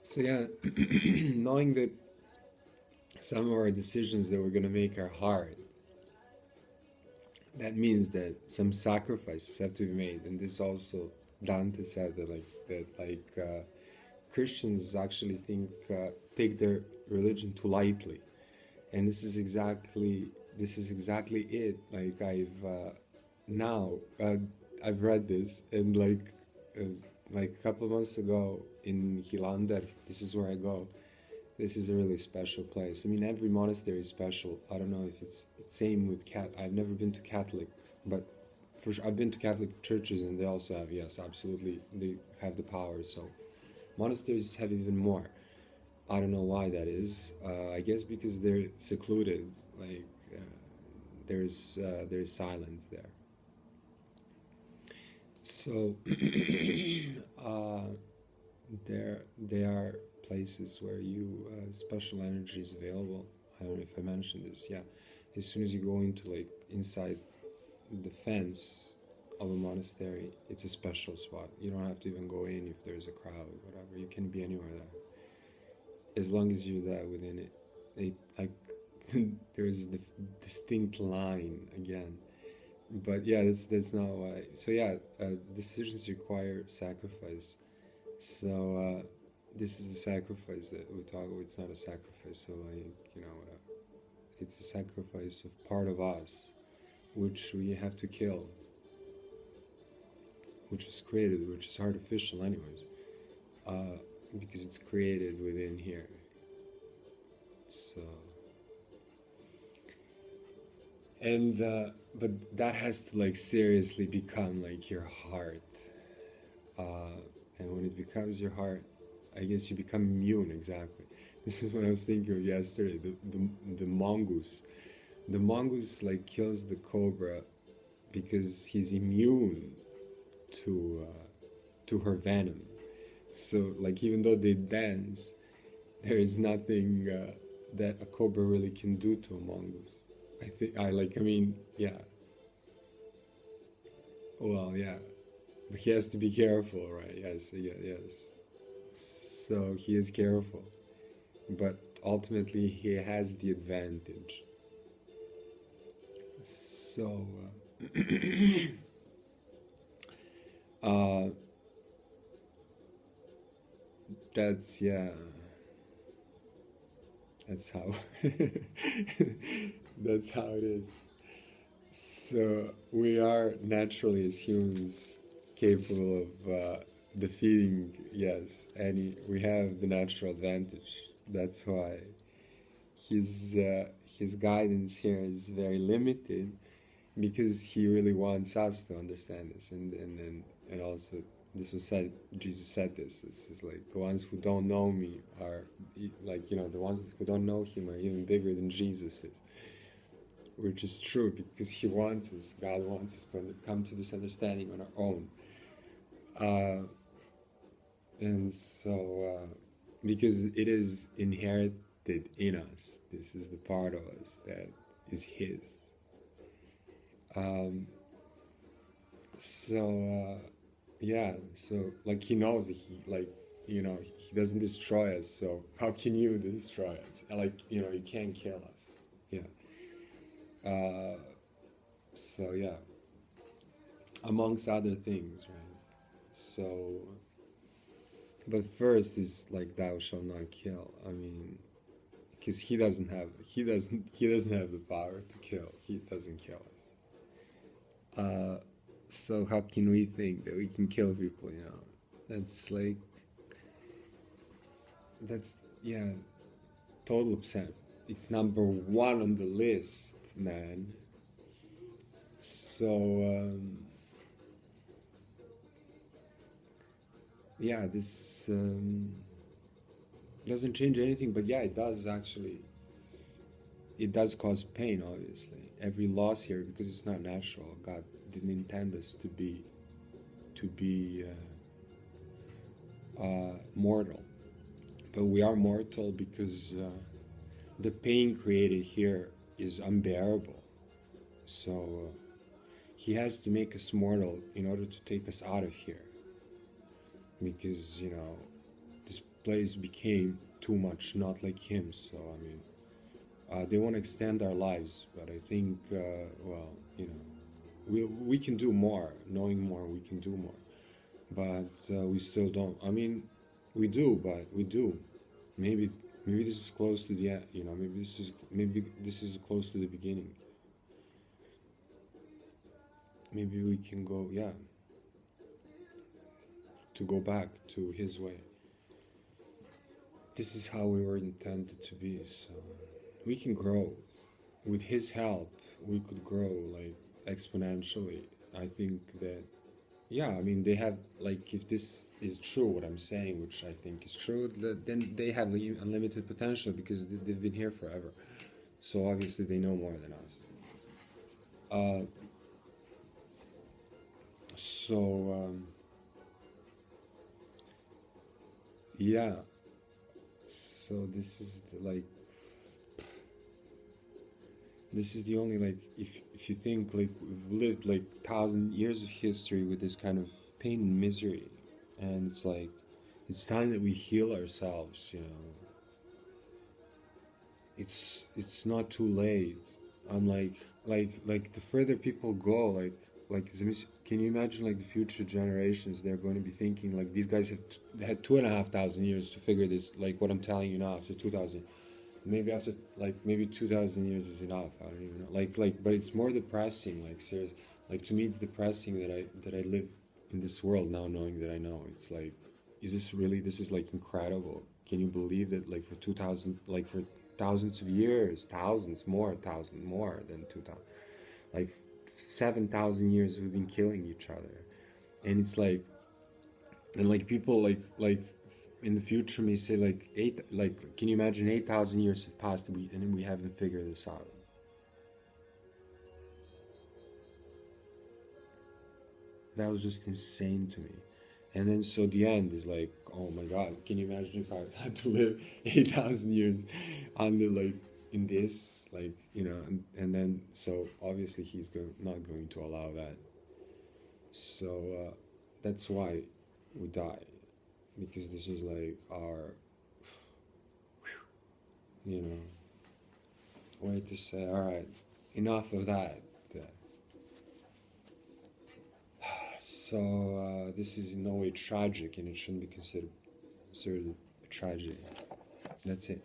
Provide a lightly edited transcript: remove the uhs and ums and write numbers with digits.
So yeah, knowing that some of our decisions that we're gonna make are hard, that means that some sacrifices have to be made, and this also Dante said that Christians actually take their religion too lightly, and this is exactly it. Now I've read this, and like a couple of months ago in Hilander, this is where I go. This is a really special place. I mean, every monastery is special. I don't know if it's same with I've never been to Catholics, but for sure I've been to Catholic churches, and they also have, yes, absolutely, they have the power. So monasteries have even more. I don't know why that is. I guess because they're secluded. There's silence there. So there are places where special energy is available. I don't know if I mentioned this. Yeah, as soon as you go into inside the fence of a monastery, it's a special spot. You don't have to even go in if there's a crowd, whatever. You can be anywhere there, as long as you're there within it. There's the distinct line again. But yeah, that's not why. So yeah, decisions require sacrifice. So this is the sacrifice that we talk about. It's not a sacrifice. So it's a sacrifice of part of us, which we have to kill, which is created, which is artificial, anyways, because it's created within here. So. And but that has to seriously become your heart, and when it becomes your heart, I guess you become immune. Exactly. This is what I was thinking of yesterday. The mongoose, kills the cobra because he's immune to her venom. So even though they dance, there is nothing that a cobra really can do to a mongoose. Yeah. Well, yeah. But he has to be careful, right? Yes, yes. So he is careful. But ultimately, he has the advantage. So, that's, yeah. That's how. That's how it is. So we are naturally, as humans, capable of defeating, yes, we have the natural advantage. That's why his guidance here is very limited, because he really wants us to understand this, and also this was said. Jesus said this. This is the ones who don't know me are the ones who don't know him are even bigger than Jesus is. Which is true, because he wants us, God wants us to come to this understanding on our own. And so, because it is inherited in us, this is the part of us that is his. Yeah, so he knows that he doesn't destroy us, so how can you destroy us? You can't kill us. Yeah. So yeah, amongst other things, right? So, but first is thou shalt not kill. I mean, because he doesn't have the power to kill. He doesn't kill us. So how can we think that we can kill people? That's yeah, total upset. It's number one on the list, man. So yeah, this doesn't change anything, but yeah, it does actually. It does cause pain, obviously. Every loss here, because it's not natural. God didn't intend us to be mortal, but we are mortal because the pain created here is unbearable. So he has to make us mortal in order to take us out of here, because this place became too much not like him. So I mean, they want to extend our lives, but I think, well, you know, we can do more. Knowing more, we can do more, but we still don't. I mean, we do, but we do. Maybe this is close to the end. You know, maybe this is close to the beginning. Maybe we can go, yeah, to go back to his way. This is how we were intended to be. So we can grow with his help. We could grow like exponentially. I think that, yeah, I mean, they have, like, if this is true, what I'm saying, which I think is true, then they have unlimited potential because they've been here forever. So obviously they know more than us. Yeah. So this is this is the only, like, if you think, like, we've lived like 1,000 years of history with this kind of pain and misery, and it's like it's time that we heal ourselves. You know, it's not too late. I'm like the further people go, can you imagine, like, the future generations? They're going to be thinking like these guys have had 2,500 years to figure this, like what I'm telling you now, after 2,000. Maybe after, like, maybe 2,000 years is enough. I don't even know. But it's more depressing. Like, serious. Like, to me, it's depressing that I live in this world now, knowing that I know. It's like, is this really? This is like incredible. Can you believe that? Like, for 2,000, like, for thousands of years, thousand more than 2,000, like 7,000 years, we've been killing each other, and it's like, and like people like in the future may say, like, can you imagine 8,000 years have passed and we haven't figured this out? That was just insane to me. And then so the end is like, oh my god, can you imagine if I had to live 8,000 years under, like, in this, like, you know, and then so obviously he's not going to allow that. So that's why we die, because this is like our, you know, way to say, all right, enough of that. So this is in no way tragic, and it shouldn't be considered a tragedy. That's it.